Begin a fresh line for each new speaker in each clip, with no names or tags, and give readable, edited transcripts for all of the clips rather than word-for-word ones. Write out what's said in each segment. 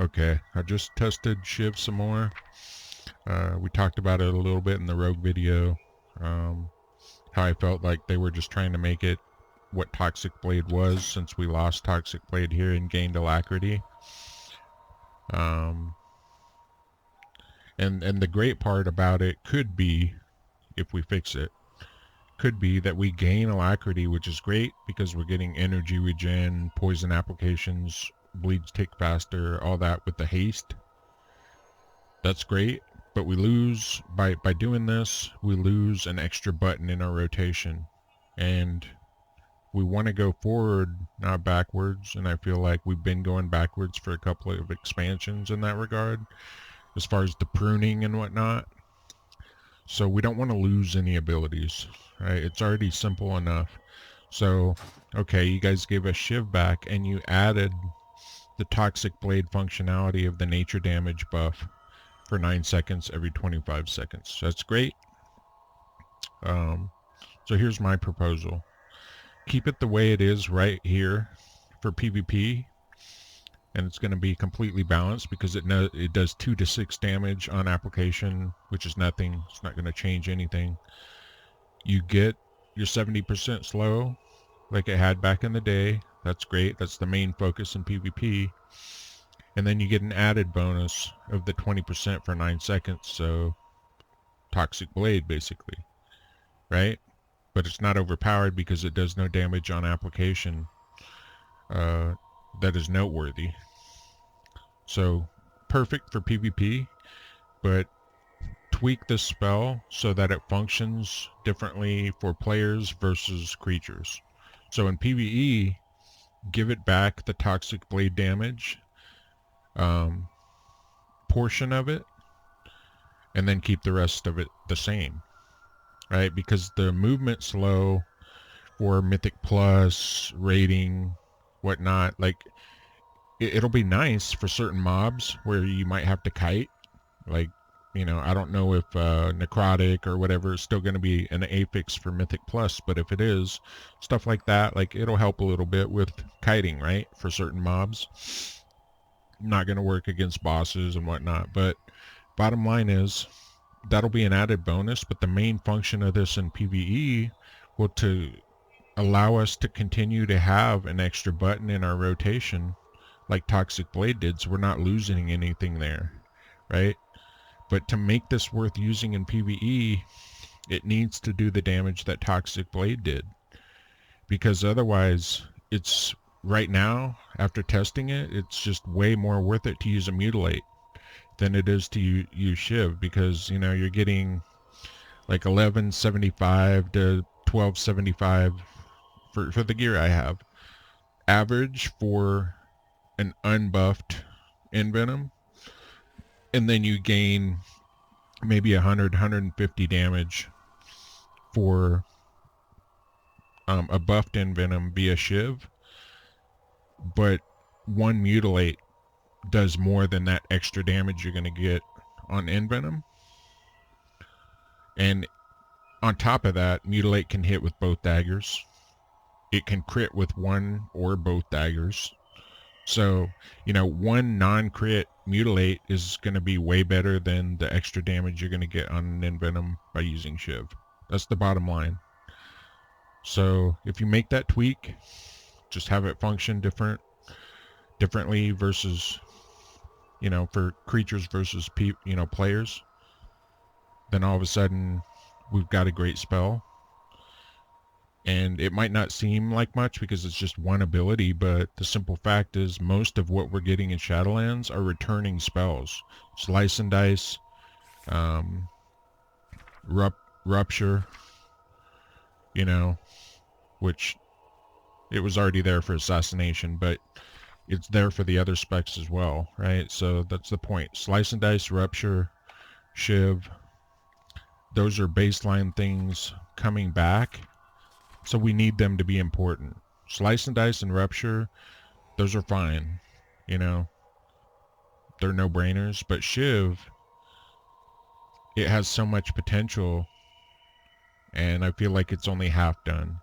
Okay, I just tested Shiv some more. We talked about it a little bit in the Rogue video. Um, how I felt like they were just trying to make it what Toxic Blade was, since we lost Toxic Blade here and gained Alacrity. Um, and the great part about it could be, if we fix it, could be that we gain Alacrity, which is great because we're getting energy regen, poison applications, bleeds tick faster, all that with the haste. That's great, but we lose, by doing this, we lose an extra button in our rotation. And we want to go forward, not backwards, and I feel like we've been going backwards for a couple of expansions in that regard, as far as the pruning and whatnot. So we don't want to lose any abilities, right? It's already simple enough. So, okay, you guys gave us Shiv back, and you added the Toxic Blade functionality of the nature damage buff for 9 seconds every 25 seconds. That's great. So here's my proposal. Keep it the way it is right here for PvP, and it's going to be completely balanced because it does 2 to 6 damage on application, which is nothing. It's not going to change anything. You get your 70% slow like it had back in the day. That's great. That's the main focus in PvP. And then you get an added bonus of the 20% for 9 seconds, so Toxic Blade basically, right? But it's not overpowered because it does no damage on application that is noteworthy. So perfect for PvP, but tweak this spell so that it functions differently for players versus creatures. So in PvE, give it back the Toxic Blade damage portion of it, and then keep the rest of it the same, right? Because the movement slow for Mythic Plus, rating, whatnot, like it'll be nice for certain mobs where you might have to kite. Like, you know, I don't know if Necrotic or whatever is still going to be an affix for Mythic Plus, but if it is, stuff like that, like it'll help a little bit with kiting, right? For certain mobs. Not going to work against bosses and whatnot, but bottom line is that'll be an added bonus, but the main function of this in PvE will to allow us to continue to have an extra button in our rotation like Toxic Blade did, so we're not losing anything there, right? But to make this worth using in PvE, it needs to do the damage that Toxic Blade did, because otherwise it's, right now, after testing it, it's just way more worth it to use a Mutilate than it is to use Shiv, because, you know, you're getting like 1175 to 1275 for the gear I have. Average for an unbuffed Envenom, and then you gain maybe 100, 150 damage for a buffed Envenom via Shiv, but one Mutilate does more than that extra damage you're going to get on Envenom. And on top of that, Mutilate can hit with both daggers. It can crit with one or both daggers. So, you know, one non-crit Mutilate is going to be way better than the extra damage you're going to get on an Envenom by using Shiv. That's the bottom line. So if you make that tweak, just have it function differently versus, you know, for creatures versus players, then all of a sudden we've got a great spell. And it might not seem like much because it's just one ability, but the simple fact is most of what we're getting in Shadowlands are returning spells. Slice and Dice, Rupture, you know, which it was already there for Assassination, but it's there for the other specs as well, right? So that's the point. Slice and Dice, Rupture, Shiv, those are baseline things coming back, so we need them to be important. Slice and Dice and Rupture, those are fine, you know, they're no-brainers, but Shiv, it has so much potential, and I feel like it's only half done.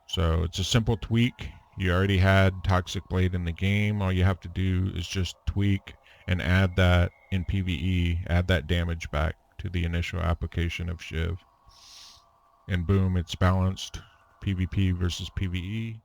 So it's a simple tweak. You already had Toxic Blade in the game. All you have to do is just tweak and add that in PvE, add that damage back to the initial application of Shiv. And boom, it's balanced PvP versus PvE.